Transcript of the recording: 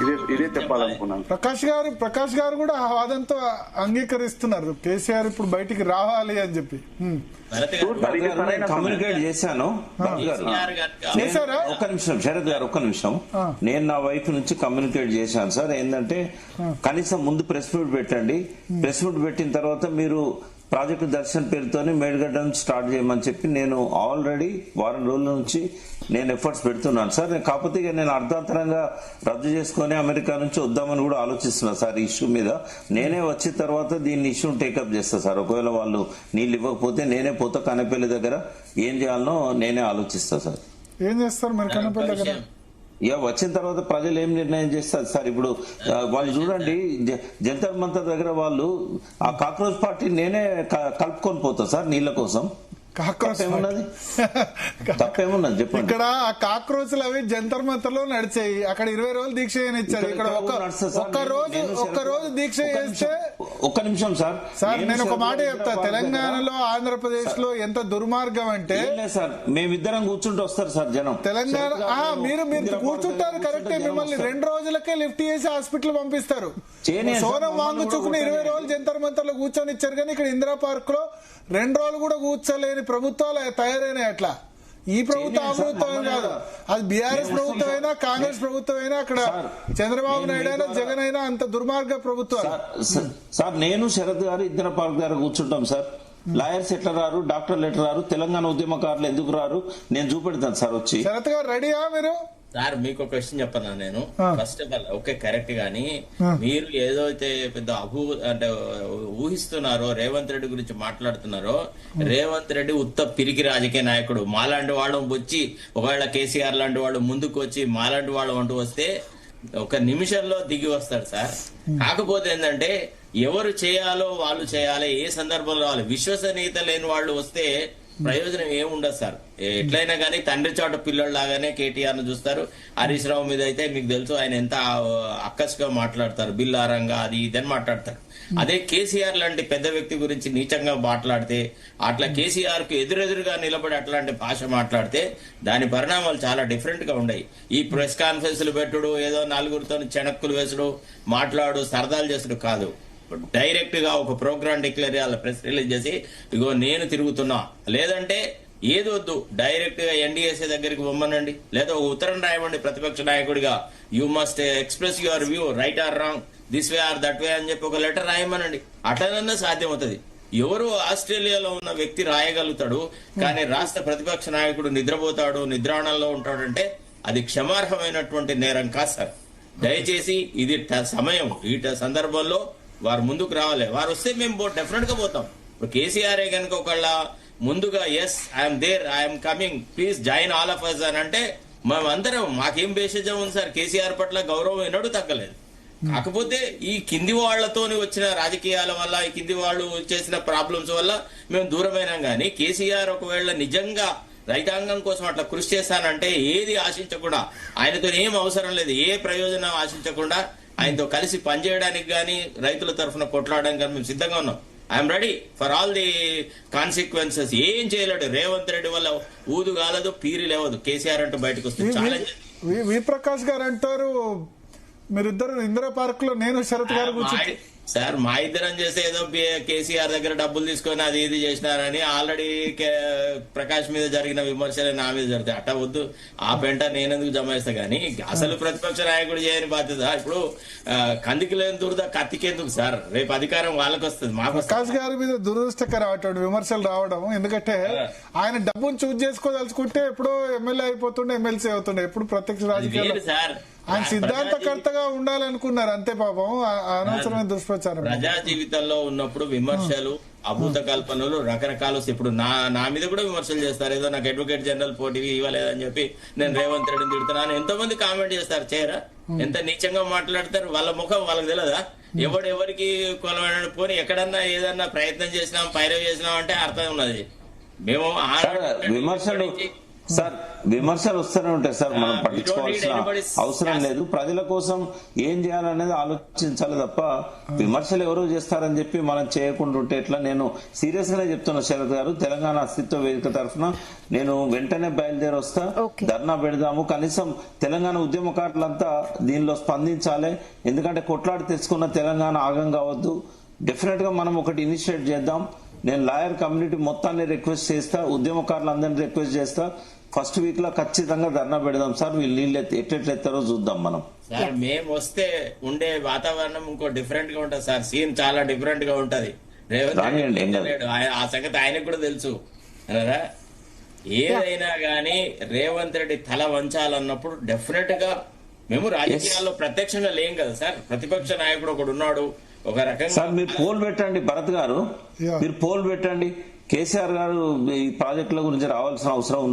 ఇదే చెప్పాలనుకున్నాను. ప్రకాష్ గారు కూడా ఆ వాదంతో అంగీకరిస్తున్నారు, కేసీఆర్ ఇప్పుడు బయటికి రావాలి అని చెప్పి. కమ్యూనికేట్ చేశాను. ఒక్క నిమిషం శరత్ గారు, ఒక్క నిమిషం. నేను నా వైపు నుంచి కమ్యూనికేట్ చేశాను సార్. ఏంటంటే కనీసం ముందు ప్రెస్ మీట్ పెట్టండి, ప్రెస్ మీట్ పెట్టిన తర్వాత మీరు ప్రాజెక్టు దర్శన్ పేరుతోనే మేడిగడ్డ నుంచి స్టార్ట్ చేయమని చెప్పి నేను ఆల్రెడీ వారం రోజుల నుంచి నేను ఎఫర్ట్స్ పెడుతున్నాను సార్. కాకపోతే నేను అర్ధాంతరంగా రద్దు చేసుకుని అమెరికా నుంచి వద్దామని కూడా ఆలోచిస్తున్నాను సార్. ఈ ఇష్యూ మీద నేనే వచ్చిన తర్వాత దీన్ని ఇష్యూ టేకప్ చేస్తా సార్. ఒకవేళ వాళ్ళు నీళ్ళు ఇవ్వకపోతే నేనే పోతా కనపల్లి దగ్గర, ఏం చేయాలనో నేనే ఆలోచిస్తా సార్. ఏం చేస్తారు మరి కనపల్లి దగ్గర? వచ్చిన తర్వాత ప్రజలు ఏం నిర్ణయం చేస్తారు సార్. ఇప్పుడు వాళ్ళు చూడండి, జంతర్ మంతర్ దగ్గర వాళ్ళు ఆ కాక్రోచ్ పార్టీ నేనే కలుపుకొని పోతా సార్ నీళ్ల కోసం. తప్పేమున్నది చెప్పండి. ఇక్కడ ఆ కాక్రోచ్లు అవి జంతర్ మంతర్ లో నడిచాయి, అక్కడ 20 రోజులు దీక్ష చేయనిచ్చారు. ఇక్కడ ఒక్క రోజు దీక్ష చేస్తే. ఒక్క నిమిషం సార్, నేను ఒక మాట చెప్తా. తెలంగాణలో ఆంధ్రప్రదేశ్ లో ఎంత దుర్మార్గం అంటే సార్, మేమిద్దరం కూర్చుంటూ వస్తారు సార్ జనం. తెలంగాణ మీరు కూర్చుంటారు కరెక్టే, మిమ్మల్ని 2 రోజులకే లిఫ్ట్ చేసి హాస్పిటల్ పంపిస్తారు. సోనం వాంగుచుకుని 20 రోజులు జంతర్ మంతర్ లో కూర్చొని ఇచ్చారు, కానీ ఇక్కడ ఇందిరా పార్క్ లో 2 రోజులు కూడా కూర్చోలేని ప్రభుత్వాలు తయారైనాయి. అట్లా ఈ ప్రభుత్వం ఆ ప్రభుత్వం కాదు, అది బీఆర్ఎస్ ప్రభుత్వం అయినా కాంగ్రెస్ ప్రభుత్వం అయినా, అక్కడ చంద్రబాబు నాయుడు అయినా జగన్ అయినా అంత దుర్మార్గ ప్రభుత్వం సార్. నేను శరత్ గారు ఇందిరా పార్క్ గారు కూర్చుంటాం సార్. లాయర్స్ ఎట్లా రారు, డాక్టర్లు ఎట్లా రారు, తెలంగాణ ఉద్యమకారులు ఎందుకు రారు, నేను చూపెడతాను సార్ వచ్చి. శరత్ గారు రెడీయా మీరు? సార్ మీకు ఒక క్వశ్చన్ చెప్పనా నేను. First of all okay correct, గానీ మీరు ఏదైతే పెద్ద అంటే ఊహిస్తున్నారో, రేవంత్ రెడ్డి గురించి మాట్లాడుతున్నారో, రేవంత్ రెడ్డి ఉత్త పిరికి రాజకీయ నాయకుడు. మాలాంటి వాళ్ళు వచ్చి, ఒకవేళ కేసీఆర్ లాంటి వాళ్ళు ముందుకు వచ్చి మాలాంటి వాళ్ళు అంటూ వస్తే ఒక నిమిషంలో దిగి వస్తాడు సార్. కాకపోతే ఏంటంటే ఎవరు చేయాలో వాళ్ళు చేయాలి, ఏ సందర్భంలో వాళ్ళు విశ్వసనీయత లేని వాళ్ళు వస్తే ప్రయోజనం ఏముండదు సార్. ఎట్లయినా కానీ తండ్రి చాటు పిల్లలు లాగానే కేటీఆర్ ను చూస్తారు. హరీష్ రావు మీద అయితే మీకు తెలుసు, ఆయన ఎంత అక్కసుగా మాట్లాడతారు, బిల్లారంగా అది ఇదని మాట్లాడతారు. అదే కేసీఆర్ లాంటి పెద్ద వ్యక్తి గురించి నీచంగా మాట్లాడితే, అట్లా కేసీఆర్ కు ఎదురెదురుగా నిలబడి అట్లాంటి భాష మాట్లాడితే దాని పరిణామాలు చాలా డిఫరెంట్ గా ఉన్నాయి. ఈ ప్రెస్ కాన్ఫరెన్స్లు పెట్టుడు, ఏదో నలుగురితో చెనక్కులు వేసుడు, మాట్లాడు సరదాలు చేసుడు కాదు. డైరెక్ట్ గా ఒక ప్రోగ్రామ్ డిక్లేర్ చేయాలి, ప్రెస్ రిలీజ్ చేసి ఇగో నేను తిరుగుతున్నా, లేదంటే ఏదొద్దు డైరెక్ట్ గా ఎన్డీఎస్ఏ దగ్గరికి పొమ్మనండి, లేదా ఒక ఉత్తరం రాయమండి ప్రతిపక్ష నాయకుడిగా, you must express your view right or wrong, this way or that way అని చెప్పి ఒక లెటర్ రాయమనండి. అట్లనన్నా సాధ్యమవుతుంది. ఎవరు ఆస్ట్రేలియాలో ఉన్న వ్యక్తి రాయగలుగుతాడు, కానీ రాష్ట్ర ప్రతిపక్ష నాయకుడు నిద్రపోతాడు, నిద్రాణంలో ఉంటాడంటే అది క్షమార్హమైనటువంటి నేరం కాదు సార్. దయచేసి ఇది సమయం, ఈ సందర్భంలో వారు ముందుకు రావాలి. వారు వస్తే మేము డెఫినెట్ గా పోతాం. ఇప్పుడు కేసీఆర్ కనుక ఒకళ్ళ ముందుగా yes I'm there, I'm coming, please join all of us అని అంటే మేమందరం, మాకేం బేషజం ఉంది సార్. కేసీఆర్ పట్ల గౌరవం ఎన్నడూ తగ్గలేదు. కాకపోతే ఈ కింది వాళ్లతోని వచ్చిన రాజకీయాల వల్ల, ఈ కింది వాళ్ళు చేసిన ప్రాబ్లమ్స్ వల్ల మేము దూరమైనాం. కానీ కేసీఆర్ ఒకవేళ నిజంగా రైతాంగం కోసం అట్లా కృషి చేస్తానంటే ఏది ఆశించకుండా, ఆయనతో ఏం అవసరం లేదు, ఏ ప్రయోజనం ఆశించకుండా ఆయనతో కలిసి పనిచేయడానికి గానీ రైతుల తరఫున కొట్లాడడానికి కానీ మేము సిద్ధంగా ఉన్నాం. I'm ready for all the consequences. ఏం చేయలేడు రేవంత్ రెడ్డి వల్ల, ఊదు కాలదు పీరి లేవదు. కేసీఆర్ అంటూ బయటకు వస్తుంది. ఛాలెంజ్. వి ప్రకాష్ గారు అంటారు మీరిద్దరు ఇందిరా పార్క్ లో నేను శరత్ గారు సార్ మా ఇద్దరం చేస్తే ఏదో కేసీఆర్ దగ్గర డబ్బులు తీసుకొని అది ఇది చేసినారని ఆల్రెడీ ప్రకాష్ మీద జరిగిన విమర్శలు నా మీద జరుగుతాయి. అట్ట వద్దు, ఆ పెంట నేనెందుకు జమాయిస్తా. గానీ అసలు ప్రతిపక్ష నాయకుడు చేయని బాధ్యత. ఇప్పుడు కందికి లేని దురద కత్తికెందుకు సార్, రేపు అధికారం వాళ్ళకి వస్తుంది, మాకు. ప్రకాష్ గారి మీద దురదృష్టకర అటువంటి విమర్శలు రావడం, ఎందుకంటే ఆయన డబ్బును చూజ్ చేసుకోదలుచుకుంటే ఎప్పుడో ఎమ్మెల్యే అయిపోతుండే, ఎమ్మెల్సీ అవుతుండే, ఎప్పుడు ప్రత్యక్ష రాజకీయాలు సార్. ఆయన సిద్ధాంతకర్తగా ఉండాలనుకున్నారు అంతే. పాపం అనవసరమైన దుష్ప్రచారం. ప్రజా జీవితంలో ఉన్నప్పుడు విమర్శలు, అభూత కల్పనలు రకరకాలు. ఇప్పుడు నా మీద కూడా విమర్శలు చేస్తారు. ఏదో నాకు అడ్వకేట్ జనరల్ పోటీ ఇవ్వలేదని చెప్పి నేను రేవంత్ రెడ్డిని తిడుతున్నాను. ఎంతో మంది కామెంట్ చేస్తారు, చేయరా? ఎంత నీచంగా మాట్లాడతారు. వాళ్ళ ముఖం వాళ్ళకి తెలియదా? ఎవరికి కొలవడం పోనీ ఎక్కడన్నా ఏదన్నా ప్రయత్నం చేసినాం, పైరవ్ చేసినాం అంటే అర్థం ఉన్నది. మేము విమర్శలు సార్ విమర్శలు వస్తూనే ఉంటాయి సార్, మనం పట్టించుకోవాల్సిన అవసరం లేదు. ప్రజల కోసం ఏం చేయాలనేది ఆలోచించాలి తప్ప విమర్శలు ఎవరో చేస్తారని చెప్పి మనం చేయకుండా ఉంటే ఎట్లా. నేను సీరియస్ గానే చెప్తున్నా శరత్ గారు, తెలంగాణ అస్తిత్వ వేదిక తరఫున నేను వెంటనే బయలుదేరి వస్తా, ధర్నా పెడదాము. కనీసం తెలంగాణ ఉద్యమకారులంతా దీనిలో స్పందించాలి. ఎందుకంటే కొట్లాడి తెచ్చుకున్న తెలంగాణ ఆగం కావద్దు. డెఫినెట్ గా మనం ఒకటి ఇనిషియేట్ చేద్దాం. నేను లాయర్ కమ్యూనిటీ మొత్తాన్ని రిక్వెస్ట్ చేస్తా, ఉద్యమకారులందరినీ రిక్వెస్ట్ చేస్తా, ఫస్ట్ వీక్ లో ఖచ్చితంగా ధర్నా పెడదాం సార్. వీళ్ళు నీళ్ళు ఎట్టెట్లెత్తారో చూద్దాం మనం. సార్ మేము వస్తే ఉండే వాతావరణం ఇంకో డిఫరెంట్ గా ఉంటది సార్, సీన్ చాలా డిఫరెంట్ గా ఉంటది. రేవంత్ రెడ్డి ఆ సంగతి ఆయనకు కూడా తెలుసు అన్నారా. ఏదైనా గానీ రేవంత్ రెడ్డి తల వంచాలన్నప్పుడు డెఫినెట్ గా మేము రాజకీయాల్లో ప్రత్యక్షంగా లేం కదా సార్, ప్రతిపక్ష నాయకుడు ఒకడు ఉన్నాడు. ఒక రకంగా సార్ మీరు పోల్ పెట్టండి, భరత్ గారు మీరు పోల్ పెట్టండి, కేసీఆర్ గారు ఈ ప్రాజెక్టుల గురించి రావాల్సిన అవసరం ఉంది.